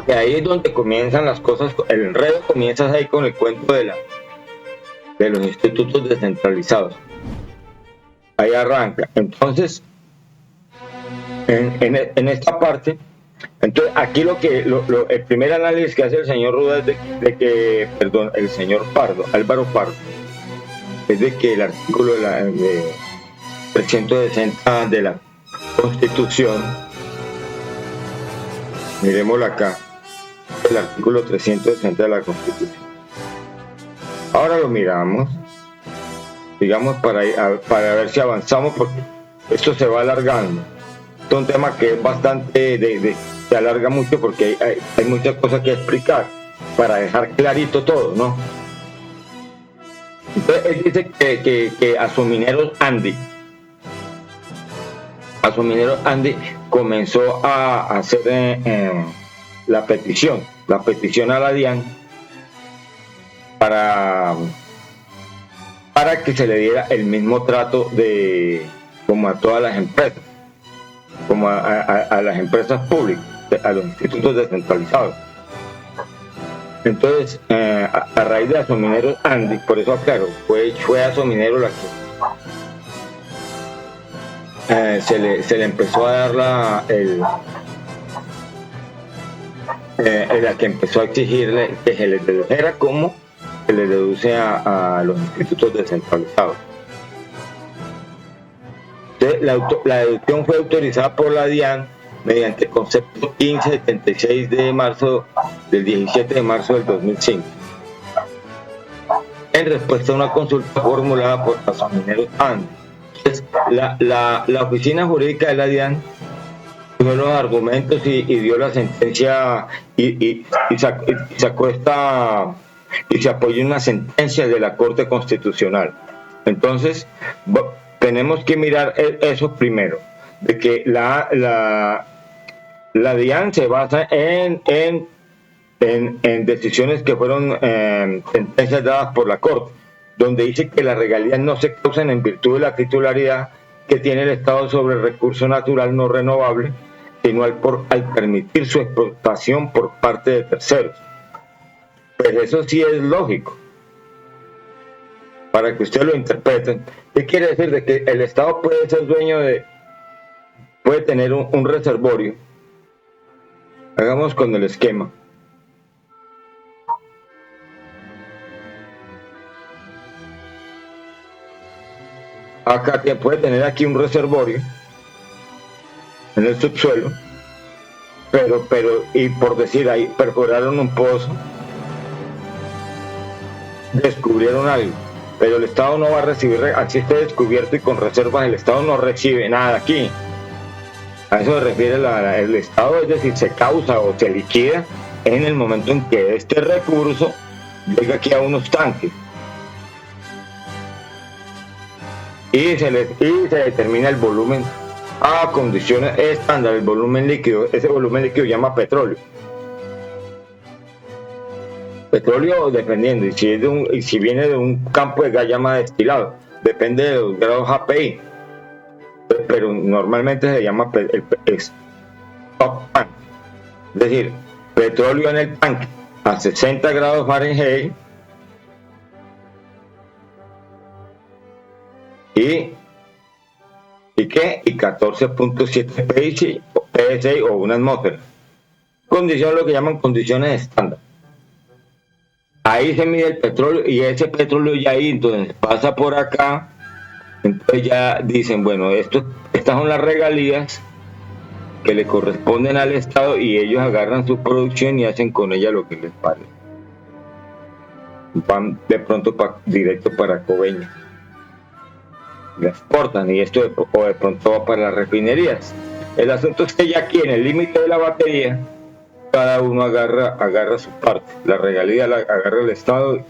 porque ahí es donde comienzan las cosas, el enredo comienza ahí con el cuento de los institutos descentralizados. Ahí arranca. Entonces, en esta parte, entonces aquí el primer análisis que hace el señor Ruda es el señor Pardo, Álvaro Pardo, es de que el artículo de 360 de la Constitución, miremoslo acá, el artículo 360 de la Constitución. Ahora lo miramos, digamos, para ver si avanzamos, porque esto se va alargando. Es un tema que es bastante, se alarga mucho porque hay muchas cosas que explicar para dejar clarito todo, ¿no? Entonces él dice que a su minero Andy comenzó a hacer la petición a la DIAN para que se le diera el mismo trato como a todas las empresas, como a las empresas públicas, a los institutos descentralizados. Entonces, a raíz de Asomineros Andy, por eso aclaro, fue Asominero la que se le empezó a dar la que empezó a exigirle que se le dedujera como se le deduce a los institutos descentralizados. Entonces, la deducción fue autorizada por la DIAN mediante el concepto 1576 del 17 de marzo del 2005, en respuesta a una consulta formulada por Asomineros Andy. Entonces, la oficina jurídica de la DIAN dio los argumentos y dio la sentencia y sacó y se apoyó en una sentencia de la Corte Constitucional. Entonces, tenemos que mirar eso primero, de que la DIAN se basa en decisiones que fueron sentencias dadas por la Corte, donde dice que las regalías no se causan en virtud de la titularidad que tiene el Estado sobre el recurso natural no renovable, sino al permitir su explotación por parte de terceros. Pues eso sí es lógico, para que ustedes lo interpreten. ¿Qué quiere decir? De que el Estado puede ser dueño puede tener un reservorio. Hagamos con el esquema. Acá puede tener aquí un reservorio en el subsuelo, pero y por decir, ahí perforaron un pozo, descubrieron algo, pero el Estado no va a recibir, así esté descubierto y con reservas, el Estado no recibe nada aquí. A eso se refiere el Estado, es decir, se causa o se liquida en el momento en que este recurso llega aquí a unos tanques y se determina el volumen a condiciones estándar, el volumen líquido. Ese volumen líquido se llama petróleo. Petróleo, dependiendo, y si viene de un campo de gas, llama destilado, depende de los grados API, pero normalmente se llama stock tank, es decir, petróleo en el tanque a 60 grados Fahrenheit y 14.7 PSI o una atmósfera. Condición, lo que llaman condiciones estándar. Ahí se mide el petróleo y ese petróleo ya ahí entonces pasa por acá. Entonces ya dicen, bueno, estas son las regalías que le corresponden al Estado y ellos agarran su producción y hacen con ella lo que les parece. Van de pronto directo para Coveñas. La exportan y esto de pronto va para las refinerías. El asunto es que ya aquí en el límite de la batería cada uno agarra su parte, la regalía la agarra el Estado.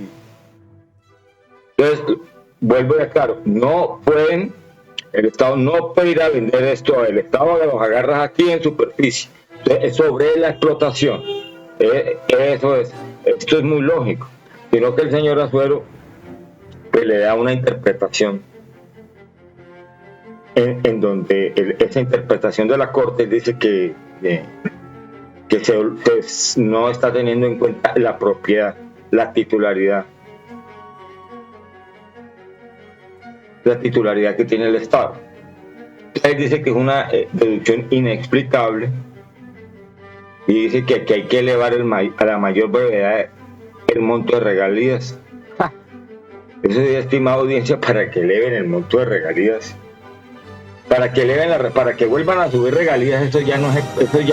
Entonces, vuelvo a aclarar, el Estado no puede ir a vender esto, el Estado los agarra aquí en superficie. Entonces, es sobre la explotación. Esto es muy lógico, sino que el señor Azuero pues, le da una interpretación en donde esa interpretación de la Corte dice que no está teniendo en cuenta la propiedad, la titularidad que tiene el Estado. Él dice que es una deducción inexplicable y dice que hay que elevar a la mayor brevedad el monto de regalías. Eso es, estimada audiencia, para que eleven el monto de regalías, para que vuelvan a subir regalías. Eso ya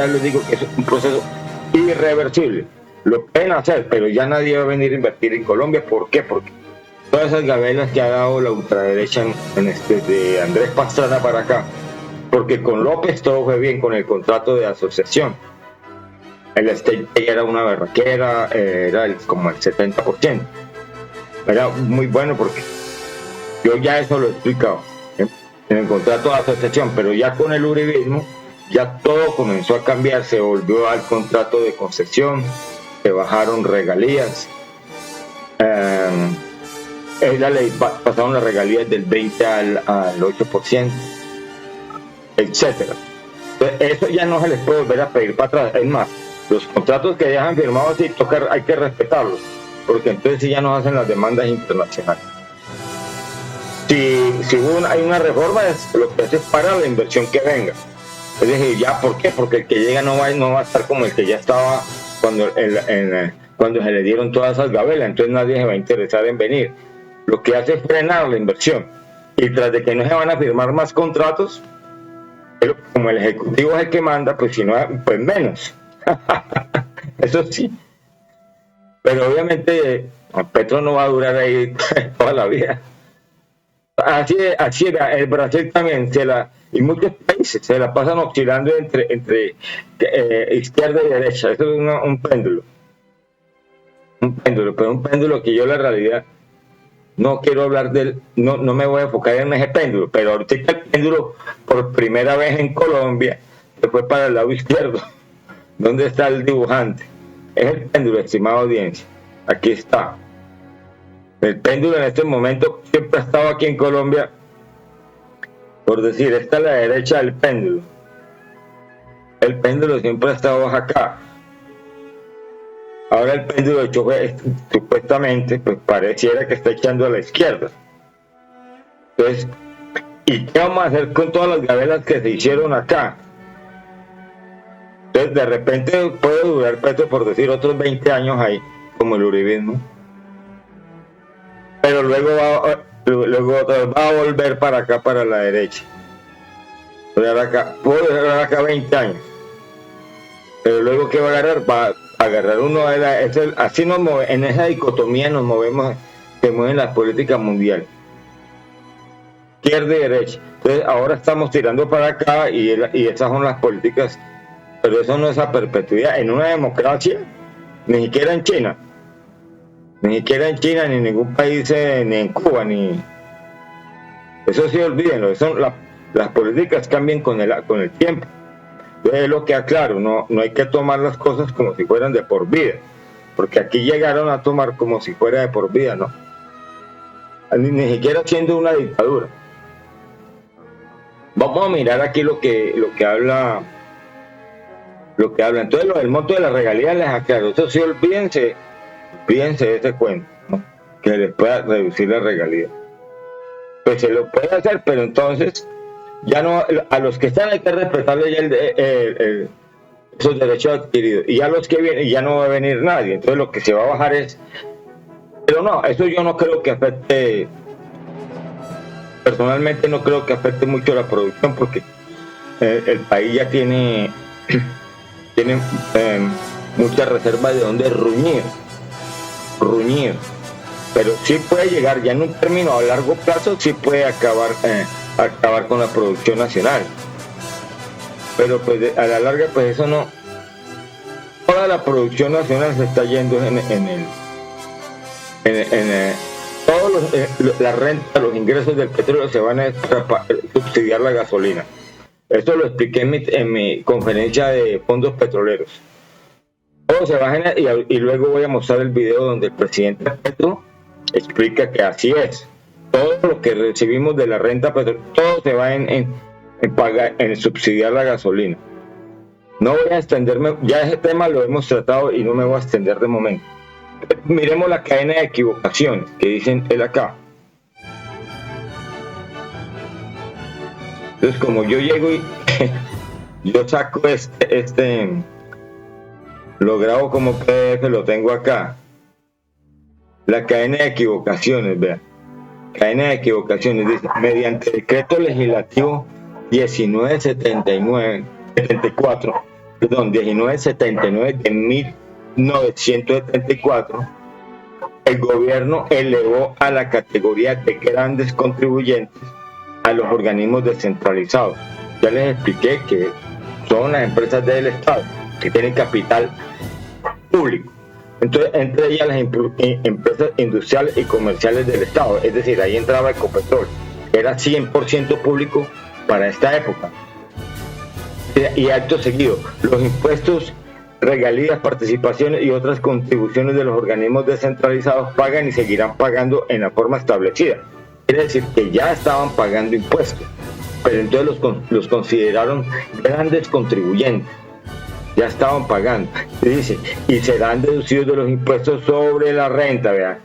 les digo que es un proceso irreversible. Lo pueden hacer, pero ya nadie va a venir a invertir en Colombia. ¿Por qué? Porque todas esas gabelas que ha dado la ultraderecha de Andrés Pastrana para acá, porque con López todo fue bien con el contrato de asociación. El state era una berraquera, era como el 70%. Era muy bueno porque yo ya eso lo he explicado en el contrato de asociación, pero ya con el uribismo ya todo comenzó a cambiar, se volvió al contrato de concesión, se bajaron regalías, la ley pasaron las regalías del 20 al 8%, etcétera. Entonces, eso ya no se les puede volver a pedir para atrás. Es más, los contratos que ya han firmado sí hay que respetarlos, porque entonces sí ya nos hacen las demandas internacionales. Si hay una reforma, lo que hace es para la inversión que venga. Es decir, ya, ¿por qué? Porque el que llega no va a estar como el que ya estaba cuando se le dieron todas esas gabelas, entonces nadie se va a interesar en venir. Lo que hace es frenar la inversión. Y tras de que no se van a firmar más contratos, pero como el Ejecutivo es el que manda, pues si no, pues menos. Eso sí. Pero obviamente Petro no va a durar ahí toda la vida. Así era, el Brasil también y muchos países se la pasan oscilando entre izquierda y derecha. Eso es un péndulo. Pero un péndulo que yo la realidad no quiero hablar no me voy a enfocar en ese péndulo, pero ahorita el péndulo por primera vez en Colombia se fue para el lado izquierdo. ¿Dónde está el dibujante? Es el péndulo, estimada audiencia. Aquí está. El péndulo en este momento siempre ha estado aquí en Colombia, por decir, esta es la derecha del péndulo. El péndulo siempre ha estado acá. Ahora el péndulo supuestamente, pues pareciera que está echando a la izquierda. Entonces, ¿y qué vamos a hacer con todas las gabelas que se hicieron acá? Entonces, de repente puede durar Petro, por decir, otros 20 años ahí, como el uribismo. Pero luego va a volver para acá, para la derecha. Puede durar acá 20 años. Pero luego, ¿qué va a agarrar? Va a agarrar uno así en esa dicotomía nos movemos, se mueven las políticas mundiales. Izquierda y derecha. Entonces, ahora estamos tirando para acá y esas son las políticas, pero eso no es a perpetuidad. En una democracia, ni siquiera en China, ni en ningún país, ni en Cuba, eso sí, olvídenlo. Las políticas cambian con el tiempo. Entonces es lo que aclaro, no hay que tomar las cosas como si fueran de por vida, porque aquí llegaron a tomar como si fuera de por vida, ¿no? Ni siquiera siendo una dictadura. Vamos a mirar aquí lo que habla. Entonces, lo del monto de las regalías les aclaro. Eso sí, olvídense de ese cuento, ¿no? Que les pueda reducir la regalía. Pues se lo puede hacer, pero entonces ya no, a los que están hay que respetarle ya esos derechos adquiridos, y a los que vienen ya no va a venir nadie. Entonces lo que se va a bajar pero no, eso yo no creo que afecte, personalmente no creo que afecte mucho la producción, porque el país ya tiene muchas reservas de donde ruñir, pero sí puede llegar ya en un término a largo plazo, sí puede acabar con la producción nacional. Pero pues a la larga, pues eso no, toda la producción nacional se está yendo la renta, los ingresos del petróleo se van a subsidiar la gasolina. Esto lo expliqué en mi conferencia de fondos petroleros. Todo se va a y luego voy a mostrar el video donde el presidente Petro explica que así es. Todo lo que recibimos de la renta petrolera, todo se va en subsidiar la gasolina. No voy a extenderme, ya ese tema lo hemos tratado y no me voy a extender de momento. Miremos la cadena de equivocaciones que dicen él acá. Entonces, como yo llego y yo saco lo grabo como PDF, lo tengo acá. La cadena de equivocaciones, vean. Cadena de equivocaciones, dice, mediante decreto legislativo 1979 de 1974, el gobierno elevó a la categoría de grandes contribuyentes a los organismos descentralizados. Ya les expliqué que son las empresas del Estado que tienen capital público. Entonces, entre ellas las empresas industriales y comerciales del Estado, es decir, ahí entraba Ecopetrol, era 100% público para esta época. Y acto seguido, los impuestos, regalías, participaciones y otras contribuciones de los organismos descentralizados pagan y seguirán pagando en la forma establecida. Quiere decir que ya estaban pagando impuestos, pero entonces los consideraron grandes contribuyentes. Ya estaban pagando. Y dice, y serán deducidos de los impuestos sobre la renta, vean.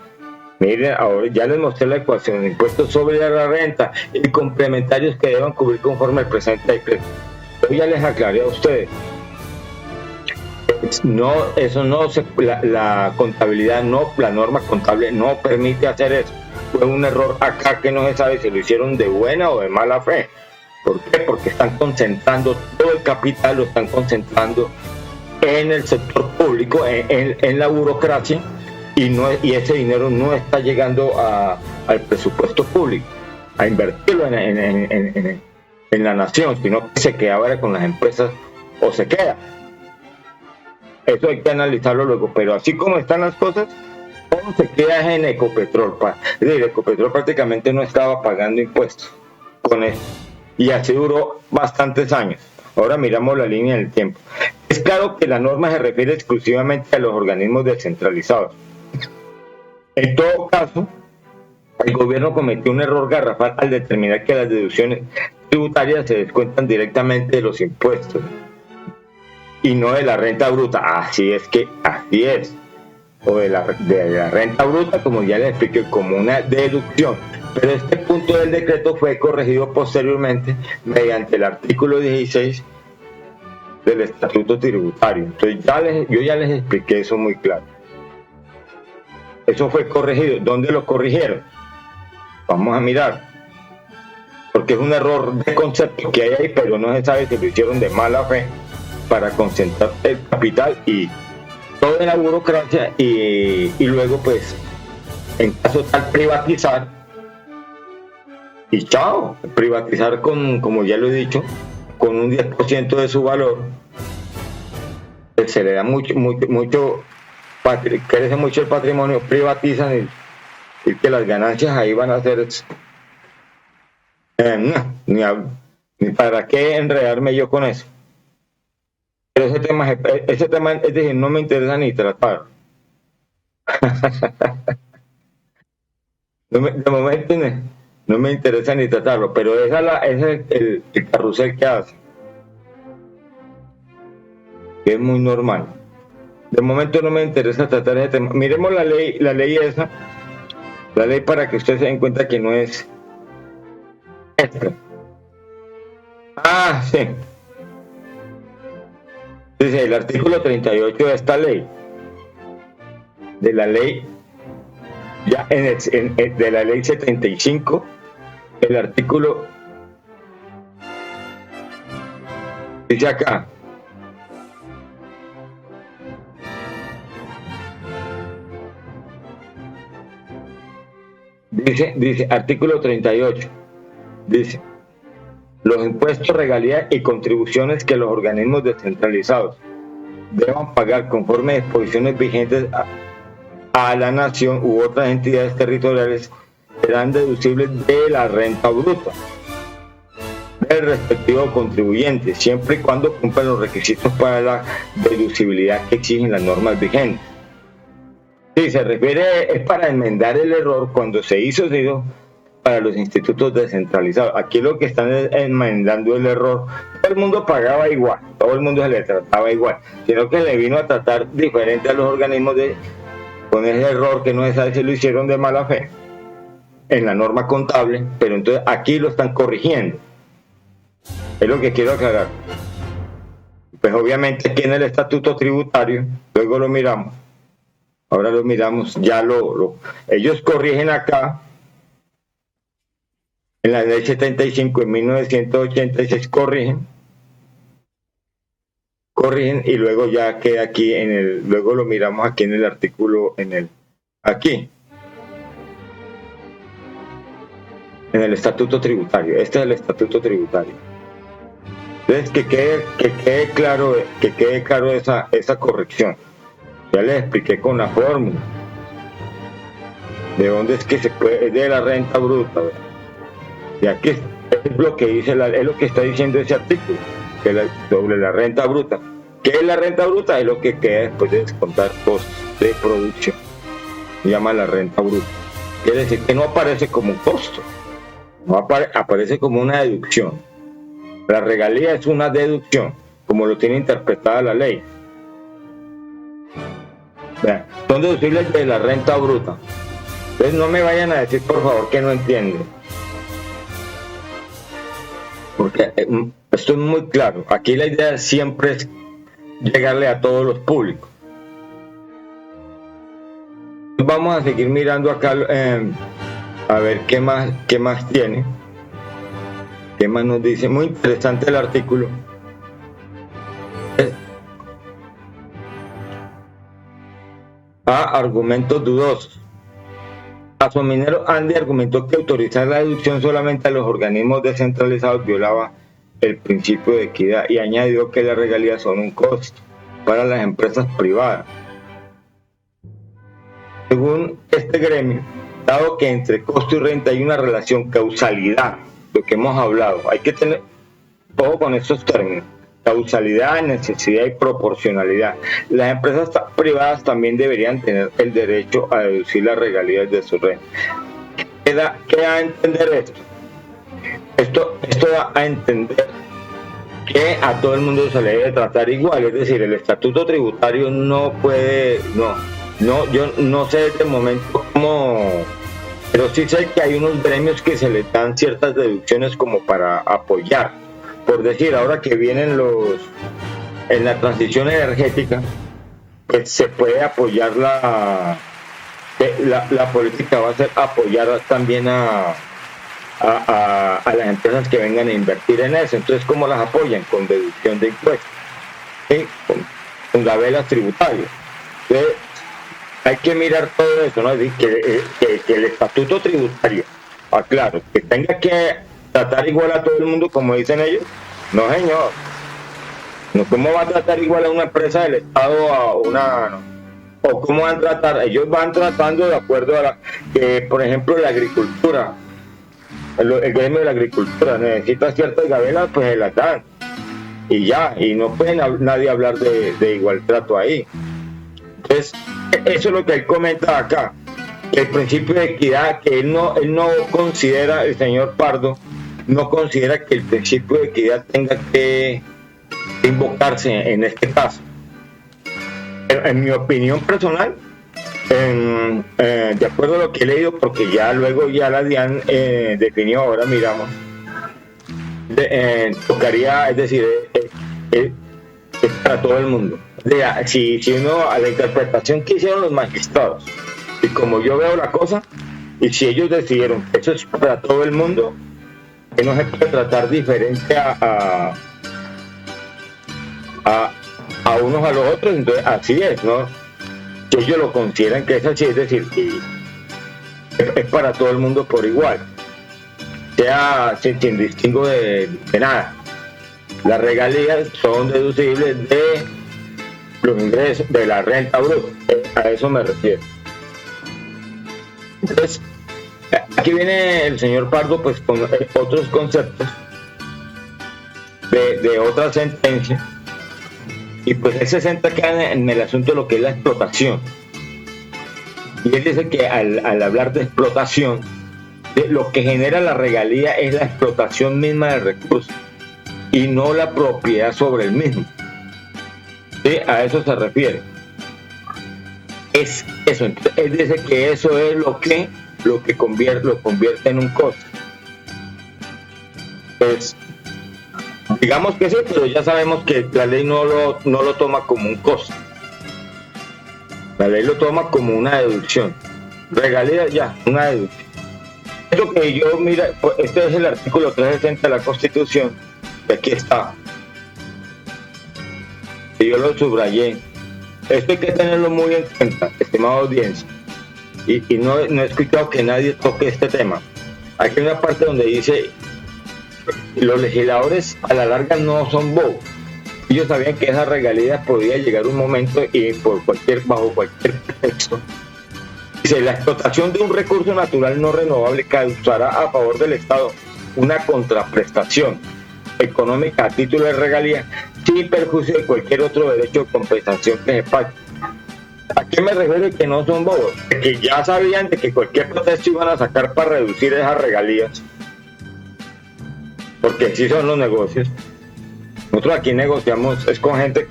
Miren, ahora ya les mostré la ecuación, impuestos sobre la renta y complementarios que deban cubrir conforme al presente decreto. Yo ya les aclaré a ustedes. No, eso no se, la contabilidad no, la norma contable no permite hacer eso. Fue un error acá que no se sabe si lo hicieron de buena o de mala fe. ¿Por qué? Porque están concentrando todo el capital, lo están concentrando en el sector público, en la burocracia, y ese dinero no está llegando al presupuesto público, a invertirlo en la nación, sino que se queda ahora con las empresas o se queda. Eso hay que analizarlo luego, pero así como están las cosas, todo se queda en Ecopetrol. Es decir, Ecopetrol prácticamente no estaba pagando impuestos con esto. Y así duró bastantes años. Ahora miramos la línea del tiempo. Es claro que la norma se refiere exclusivamente a los organismos descentralizados. En todo caso, el gobierno cometió un error garrafal al determinar que las deducciones tributarias se descuentan directamente de los impuestos y no de la renta bruta. Así es. O de la renta bruta, como ya les expliqué, como una deducción. Pero este punto del decreto fue corregido posteriormente mediante el artículo 16 del Estatuto Tributario. Entonces yo ya les expliqué eso muy claro. Eso fue corregido. ¿Dónde lo corrigieron? Vamos a mirar. Porque es un error de concepto que hay ahí, pero no se sabe si lo hicieron de mala fe para concentrar el capital y toda la burocracia y luego, pues, en caso tal, privatizar. Y chao, privatizar como ya lo he dicho, con un 10% de su valor, pues se le da mucho, crece mucho el patrimonio, privatizan y que las ganancias ahí van a ser, ni para qué enredarme yo con eso. Pero ese tema, es decir, no me interesa ni tratar. De momento no me interesa ni tratarlo, pero ese es el carrusel que hace, que es muy normal. De momento no me interesa tratar ese tema. Miremos la ley esa, la ley para que ustedes se den cuenta que no es esta. Sí. Dice el artículo 38 de esta ley, de la ley, ya de la ley 75, el artículo dice acá, dice artículo 38, dice: los impuestos, regalías y contribuciones que los organismos descentralizados deban pagar conforme a disposiciones vigentes a la nación u otras entidades territoriales serán deducibles de la renta bruta del respectivo contribuyente, siempre y cuando cumplan los requisitos para la deducibilidad que exigen las normas vigentes. Sí, se refiere, es para enmendar el error cuando se hizo para los institutos descentralizados. Aquí lo que están es enmendando el error. Todo el mundo pagaba igual, todo el mundo se le trataba igual, sino que le vino a tratar diferente a los organismos con ese error que no se sabe si lo hicieron de mala fe en la norma contable, pero entonces aquí lo están corrigiendo. Es lo que quiero aclarar. Pues obviamente aquí en el estatuto tributario, luego lo miramos, ahora lo miramos, ya ellos corrigen acá, en la ley 75 en 1986 corrigen y luego ya queda aquí luego lo miramos aquí en el artículo, aquí, en el estatuto tributario. Este es el estatuto tributario. Entonces que quede claro esa corrección. Ya les expliqué con la fórmula de dónde es que se puede, es de la renta bruta, ¿verdad? Y aquí es lo que dice es lo que está diciendo ese artículo, sobre la renta bruta. ¿Qué es la renta bruta? Es lo que queda después de descontar costos de producción. Se llama la renta bruta. Quiere decir que no aparece como un costo, no aparece como una deducción. La regalía es una deducción, como lo tiene interpretada la ley. Son deducibles de la renta bruta. Entonces no me vayan a decir, por favor, que no entienden. Porque esto es muy claro. Aquí la idea siempre es llegarle a todos los públicos. Vamos a seguir mirando acá a ver qué más tiene. ¿Qué más nos dice? Muy interesante el artículo. Argumentos dudosos. Asominero Andy argumentó que autorizar la deducción solamente a los organismos descentralizados violaba el principio de equidad y añadió que las regalías son un costo para las empresas privadas. Según este gremio, dado que entre costo y renta hay una relación causalidad, lo que hemos hablado, hay que tener ojo con estos términos: causalidad, necesidad y proporcionalidad. Las empresas privadas también deberían tener el derecho a deducir las regalías de su renta. ¿Qué da a entender esto? Esto da a entender que a todo el mundo se le debe tratar igual, es decir, el estatuto tributario no puede, yo no sé desde el momento cómo, pero sí sé que hay unos gremios que se les dan ciertas deducciones como para apoyar. Por decir, ahora que vienen en la transición energética, pues se puede apoyar la política va a ser apoyar también a las empresas que vengan a invertir en eso. Entonces, ¿cómo las apoyan? Con deducción de impuestos, ¿sí? Con gabelas tributarias. Entonces, hay que mirar todo eso, ¿no? Que el estatuto tributario, aclaro, que tenga que tratar igual a todo el mundo como dicen ellos. No, señor. No, ¿cómo va a tratar igual a una empresa del Estado a una... No? ¿O cómo van a tratar? Ellos van tratando de acuerdo a por ejemplo, la agricultura. El gremio de la agricultura necesita ciertas gabelas, pues se las dan. Y ya, y no puede nadie hablar de igual trato ahí. Entonces, eso es lo que él comenta acá. El principio de equidad, que él no considera, el señor Pardo, no considera que el principio de equidad tenga que invocarse en este caso. Pero en mi opinión personal, de acuerdo a lo que he leído, porque luego la DIAN definió, ahora miramos, tocaría, es decir, es para todo el mundo. Si uno, a la interpretación que hicieron los magistrados, y como yo veo la cosa, y si ellos decidieron que eso es para todo el mundo, que no se puede tratar diferente a unos a los otros, entonces así es, ¿no? Si ellos lo consideran que es así, es decir, que es para todo el mundo por igual, sea sin distingo de nada. Las regalías son deducibles de los ingresos de la renta bruta, a eso me refiero. Entonces, aquí viene el señor Pardo pues con otros conceptos de otra sentencia, y pues él se centra acá en el asunto de lo que es la explotación. Y él dice que al hablar de explotación, Lo que genera la regalía es la explotación misma del recurso y no la propiedad sobre el mismo. ¿Sí? A eso se refiere. Es eso. Entonces, él dice que eso es lo que lo convierte en un costo. Pues digamos que sí, pero ya sabemos que la ley no lo toma como un costo. La ley lo toma como una deducción. Regalías ya, una deducción. Esto que yo, mira, este es el artículo 360 de la Constitución, que aquí está. Y yo lo subrayé. Esto hay que tenerlo muy en cuenta, estimada audiencia. Y no he escuchado que nadie toque este tema. Aquí hay una parte donde dice: los legisladores a la larga no son bobos. Ellos sabían que esa regalía podía llegar un momento y bajo cualquier pretexto. Dice: la explotación de un recurso natural no renovable causará a favor del Estado una contraprestación económica a título de regalía sin perjuicio de cualquier otro derecho de compensación que se pague. ¿A qué me refiero que no son bobos? Que ya sabían de que cualquier pretexto iban a sacar para reducir esas regalías, porque así son los negocios. Nosotros aquí negociamos es con gente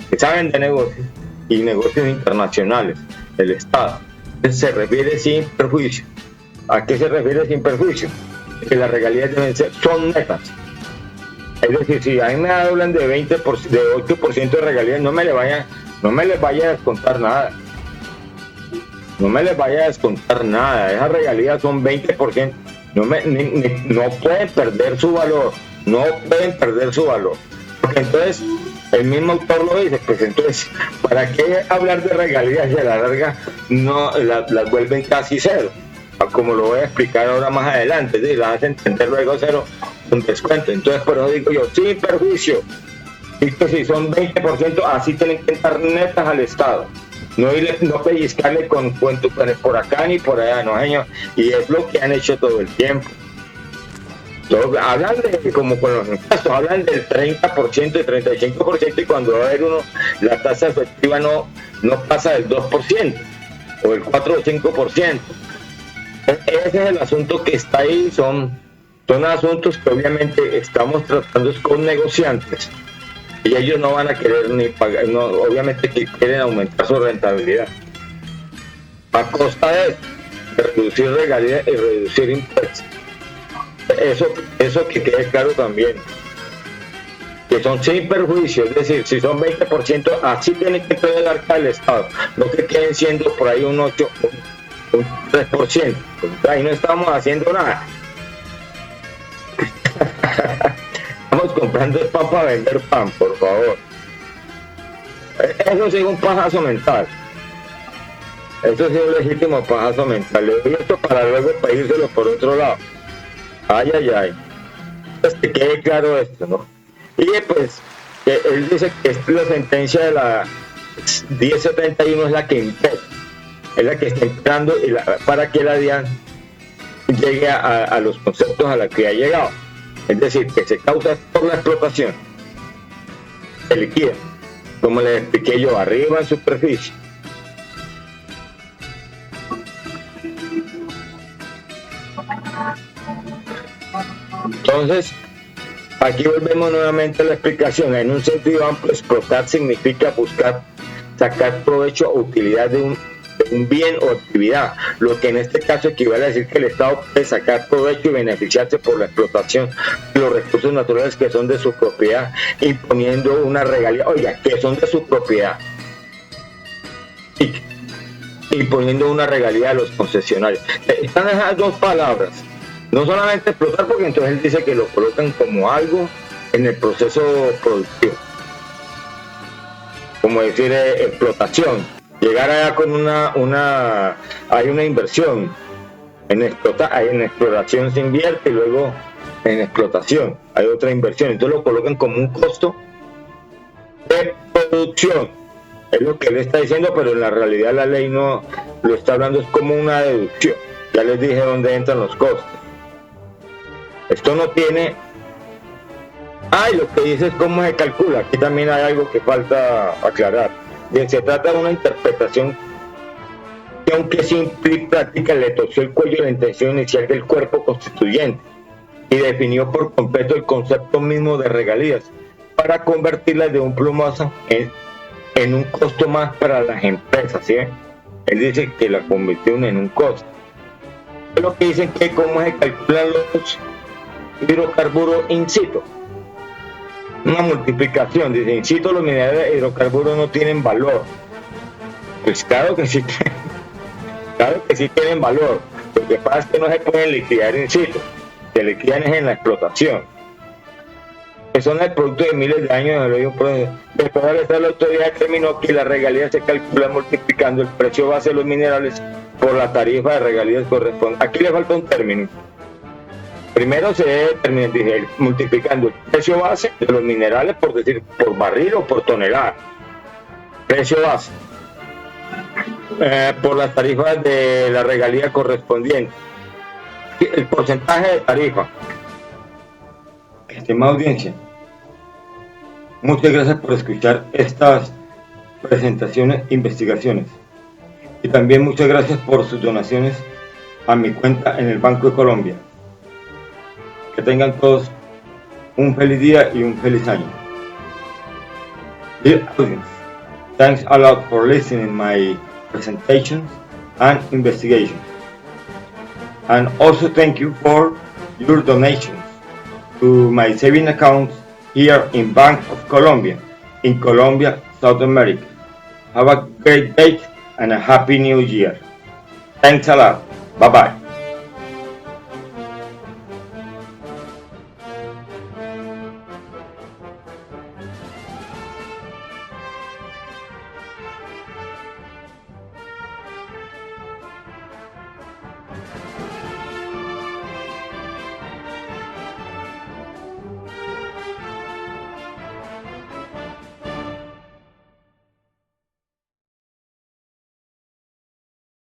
que saben de negocios y negocios internacionales del Estado. Entonces se refiere sin perjuicio. ¿A qué se refiere sin perjuicio? Que las regalías son netas. Es decir, si a mí me hablan de 8% de regalías, no me les vaya a descontar nada. No me les vaya a descontar nada. Esas regalías son 20%. No pueden perder su valor. No pueden perder su valor. Porque entonces, el mismo autor lo dice, pues entonces, ¿para qué hablar de regalías y a la larga no las vuelven casi cero? Como lo voy a explicar ahora más adelante, ¿sí? Las hacen entender luego cero un descuento. Entonces, por eso digo yo, sin perjuicio. Y que si son 20%, así tienen que estar netas al Estado. No pellizcarle con cuentos por acá ni por allá, no, señor. Y es lo que han hecho todo el tiempo. Hablan como con los impuestos, hablan del 30% y 35%, y cuando va a haber la tasa efectiva no pasa del 2% o del 4 o 5%. Ese es el asunto que está ahí. Son asuntos que obviamente estamos tratando con negociantes, y ellos no van a querer ni pagar, obviamente que quieren aumentar su rentabilidad a costa de reducir regalías y reducir impuestos. Eso que quede claro también, que son sin perjuicio. Es decir, si son 20%, así tiene que tener el arca del Estado, no que queden siendo por ahí un 8, un 3%. Ahí no estamos haciendo nada. Estamos comprando el pan para vender pan, por favor. Eso sí es un pajazo mental. Eso sí es un legítimo pajazo mental. Le doy esto para luego pedírselo por otro lado. Ay. Pues que quede claro esto, ¿no? Y pues, él dice que la sentencia de la 1071 es la que impede, es la que está entrando para que la DIAN llegue a los conceptos a los que ha llegado. Es decir, que se causa por la explotación, se liquida, como les expliqué yo, arriba en superficie. Entonces, aquí volvemos nuevamente a la explicación. En un sentido amplio, explotar significa buscar sacar provecho o utilidad de un bien o actividad, lo que en este caso equivale a decir que el Estado puede sacar provecho y beneficiarse por la explotación de los recursos naturales que son de su propiedad, imponiendo una regalía, que son de su propiedad, y imponiendo una regalía a los concesionarios. Están esas dos palabras. No solamente explotar, porque entonces él dice que lo colocan como algo en el proceso productivo, como decir explotación. Llegar allá con hay una inversión en exploración se invierte, y luego en explotación hay otra inversión, entonces lo colocan como un costo de producción, es lo que él está diciendo, pero en la realidad la ley no lo está hablando, es como una deducción. Ya les dije dónde entran los costos. Esto no tiene... lo que dice es cómo se calcula. Aquí también hay algo que falta aclarar. Bien, se trata de una interpretación que aunque simple y práctica le torció el cuello a la intención inicial del cuerpo constituyente y definió por completo el concepto mismo de regalías para convertirlas de un plumazo en un costo más para las empresas, ¿sí? Él dice que la convirtió en un costo. Es lo que dicen que cómo se calculan los hidrocarburos in situ. Una multiplicación, dice, in situ los minerales de hidrocarburos no tienen valor. Pues claro que sí, claro que sí tienen valor. Lo que pasa es que no se pueden liquidar in situ, se liquidan en la explotación, que son el producto de miles de años de un proceso. Después de estar la autoridad determinó que la regalía se calcula multiplicando el precio base de los minerales por la tarifa de regalías correspondiente. Aquí le falta un término. Primero se debe determinar, dije, multiplicando el precio base de los minerales, por decir, por barril o por tonelada. Precio base. Por las tarifas de la regalía correspondiente. El porcentaje de tarifa. Estimada audiencia, muchas gracias por escuchar estas presentaciones e investigaciones. Y también muchas gracias por sus donaciones a mi cuenta en el Banco de Colombia. Que tengan todos un feliz día y un feliz año. Dear audience, thanks a lot for listening my presentations and investigations. And also thank you for your donations to my saving accounts here in Bank of Colombia, in Colombia, South America. Have a great day and a happy new year. Thanks a lot. Bye-bye.